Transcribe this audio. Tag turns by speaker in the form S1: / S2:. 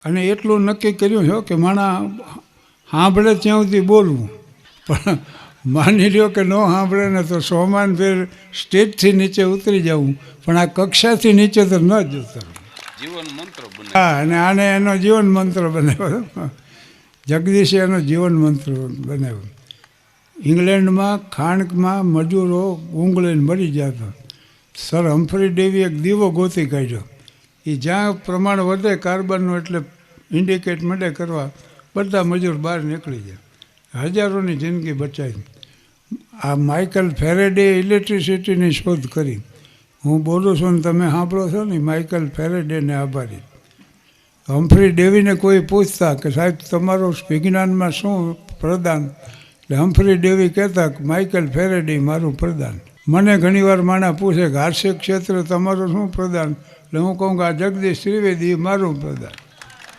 S1: અને એટલું નક્કી કર્યું છે કે માણા સાંભળે ત્યાં સુધી બોલવું, પણ માની લ્યો કે ન સાંભળે ને તો સોમાન ફેર સ્ટેજથી નીચે ઉતરી જવું, પણ આ કક્ષાથી નીચે તો ન જ ઉતરવું.
S2: જીવન મંત્ર બને.
S1: હા, અને આને એનો જીવન મંત્ર બનાવ્યો. જગદીશે એનો જીવન મંત્ર બનાવ્યો. ઇંગ્લેન્ડમાં ખાણમાં મજૂરો ઊંઘળીને મરી જતા. સર હમ્ફરી ડેવી એક દીવો ગોતી કાઢ્યો. એ જ્યાં પ્રમાણ વધે કાર્બનનું એટલે ઇન્ડિકેટ મળે કરવા, બધા મજૂર બહાર નીકળી જાય, હજારોની જિંદગી બચાવી. આ માઇકલ ફેરેડે ઇલેક્ટ્રિસિટીની શોધ કરી. હું બોલું છું ને તમે સાંભળો છો ને, માઇકલ ફેરેડેને આભારી. હમ્ફરી ડેવીને કોઈ પૂછતા કે સાહેબ તમારો વિજ્ઞાનમાં શું પ્રદાન, એટલે હમ્ફરી ડેવી કહેતા કે માઇકલ ફેરેડે મારું પ્રદાન. મને ઘણીવાર માણા પૂછે કે હાસ્ય ક્ષેત્રે તમારું શું પ્રદાન, એટલે હું કહું કે આ જગદીશ ત્રિવેદી મારું પ્રદાન.